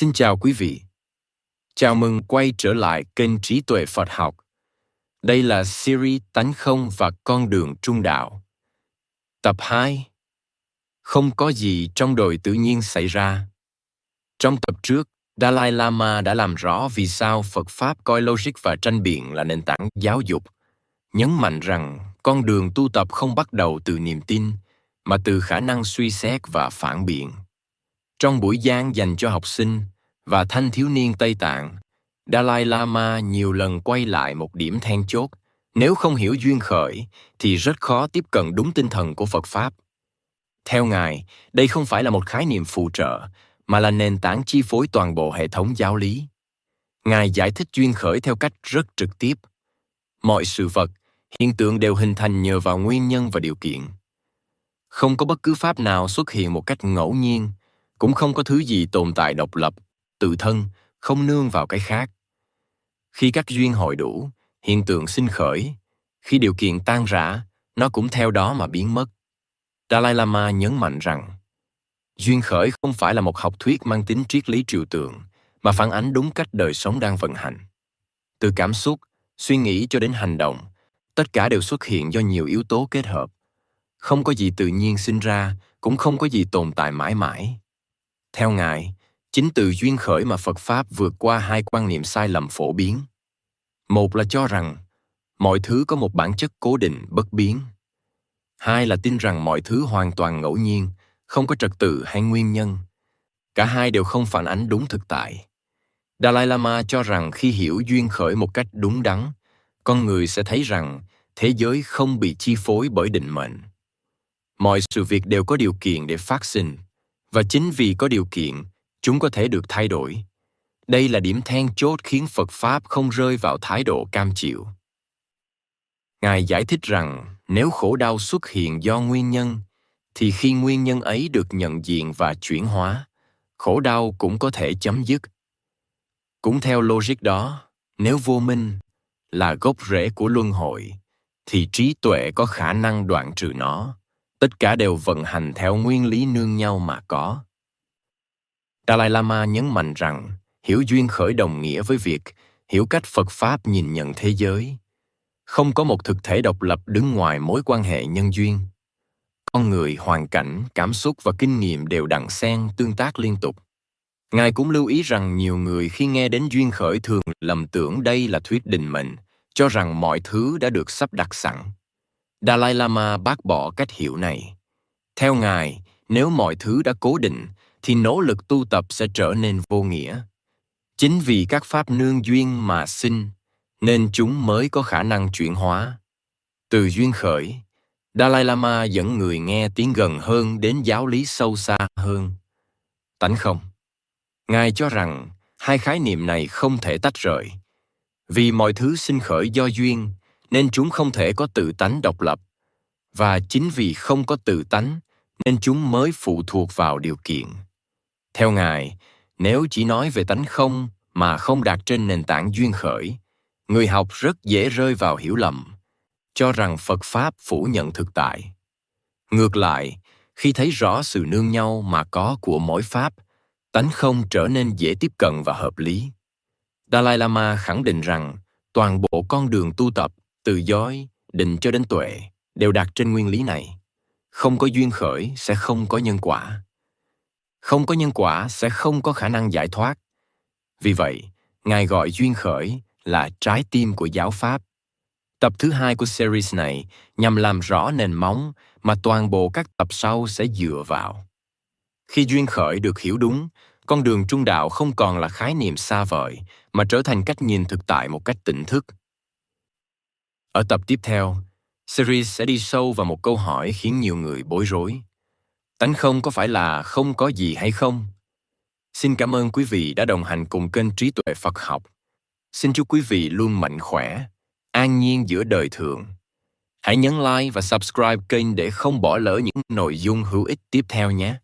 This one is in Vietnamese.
Xin chào quý vị. Chào mừng quay trở lại kênh Trí Tuệ Phật Học. Đây là series Tánh Không và Con Đường Trung Đạo. Tập 2. Không có gì trong đời tự nhiên xảy ra. Trong tập trước, Dalai Lama đã làm rõ vì sao Phật Pháp coi logic và tranh biện là nền tảng giáo dục, nhấn mạnh rằng con đường tu tập không bắt đầu từ niềm tin, mà từ khả năng suy xét và phản biện. Trong buổi giảng dành cho học sinh và thanh thiếu niên Tây Tạng, Dalai Lama nhiều lần quay lại một điểm then chốt. Nếu không hiểu duyên khởi, thì rất khó tiếp cận đúng tinh thần của Phật Pháp. Theo Ngài, đây không phải là một khái niệm phụ trợ, mà là nền tảng chi phối toàn bộ hệ thống giáo lý. Ngài giải thích duyên khởi theo cách rất trực tiếp. Mọi sự vật, hiện tượng đều hình thành nhờ vào nguyên nhân và điều kiện. Không có bất cứ pháp nào xuất hiện một cách ngẫu nhiên, cũng không có thứ gì tồn tại độc lập, tự thân, không nương vào cái khác. Khi các duyên hội đủ, hiện tượng sinh khởi. Khi điều kiện tan rã, nó cũng theo đó mà biến mất. Dalai Lama nhấn mạnh rằng, duyên khởi không phải là một học thuyết mang tính triết lý trừu tượng, mà phản ánh đúng cách đời sống đang vận hành. Từ cảm xúc, suy nghĩ cho đến hành động, tất cả đều xuất hiện do nhiều yếu tố kết hợp. Không có gì tự nhiên sinh ra, cũng không có gì tồn tại mãi mãi. Theo Ngài, chính từ duyên khởi mà Phật Pháp vượt qua hai quan niệm sai lầm phổ biến. Một là cho rằng mọi thứ có một bản chất cố định, bất biến. Hai là tin rằng mọi thứ hoàn toàn ngẫu nhiên, không có trật tự hay nguyên nhân. Cả hai đều không phản ánh đúng thực tại. Dalai Lama cho rằng khi hiểu duyên khởi một cách đúng đắn, con người sẽ thấy rằng thế giới không bị chi phối bởi định mệnh. Mọi sự việc đều có điều kiện để phát sinh, và chính vì có điều kiện, chúng có thể được thay đổi. Đây là điểm then chốt khiến Phật Pháp không rơi vào thái độ cam chịu. Ngài giải thích rằng nếu khổ đau xuất hiện do nguyên nhân, thì khi nguyên nhân ấy được nhận diện và chuyển hóa, khổ đau cũng có thể chấm dứt. Cũng theo logic đó, nếu vô minh là gốc rễ của luân hồi, thì trí tuệ có khả năng đoạn trừ nó. Tất cả đều vận hành theo nguyên lý nương nhau mà có. Dalai Lama nhấn mạnh rằng hiểu duyên khởi đồng nghĩa với việc hiểu cách Phật Pháp nhìn nhận thế giới. Không có một thực thể độc lập đứng ngoài mối quan hệ nhân duyên. Con người, hoàn cảnh, cảm xúc và kinh nghiệm đều đan xen tương tác liên tục. Ngài cũng lưu ý rằng nhiều người khi nghe đến duyên khởi thường lầm tưởng đây là thuyết định mệnh, cho rằng mọi thứ đã được sắp đặt sẵn. Dalai Lama bác bỏ cách hiểu này. Theo Ngài, nếu mọi thứ đã cố định, thì nỗ lực tu tập sẽ trở nên vô nghĩa. Chính vì các pháp nương duyên mà sinh, nên chúng mới có khả năng chuyển hóa. Từ duyên khởi, Dalai Lama dẫn người nghe tiến gần hơn đến giáo lý sâu xa hơn. Tánh không. Ngài cho rằng hai khái niệm này không thể tách rời. Vì mọi thứ sinh khởi do duyên, nên chúng không thể có tự tánh độc lập. Và chính vì không có tự tánh, nên chúng mới phụ thuộc vào điều kiện. Theo Ngài, nếu chỉ nói về tánh không mà không đặt trên nền tảng duyên khởi, người học rất dễ rơi vào hiểu lầm, cho rằng Phật Pháp phủ nhận thực tại. Ngược lại, khi thấy rõ sự nương nhau mà có của mỗi Pháp, tánh không trở nên dễ tiếp cận và hợp lý. Dalai Lama khẳng định rằng toàn bộ con đường tu tập, từ giới, định cho đến tuệ, đều đặt trên nguyên lý này. Không có duyên khởi sẽ không có nhân quả. Không có nhân quả sẽ không có khả năng giải thoát. Vì vậy, Ngài gọi duyên khởi là trái tim của giáo Pháp. Tập thứ 2 của series này nhằm làm rõ nền móng mà toàn bộ các tập sau sẽ dựa vào. Khi duyên khởi được hiểu đúng, con đường trung đạo không còn là khái niệm xa vời, mà trở thành cách nhìn thực tại một cách tỉnh thức. Ở tập tiếp theo, series sẽ đi sâu vào một câu hỏi khiến nhiều người bối rối. Tánh không có phải là không có gì hay không? Xin cảm ơn quý vị đã đồng hành cùng kênh Trí Tuệ Phật Học. Xin chúc quý vị luôn mạnh khỏe, an nhiên giữa đời thường. Hãy nhấn like và subscribe kênh để không bỏ lỡ những nội dung hữu ích tiếp theo nhé.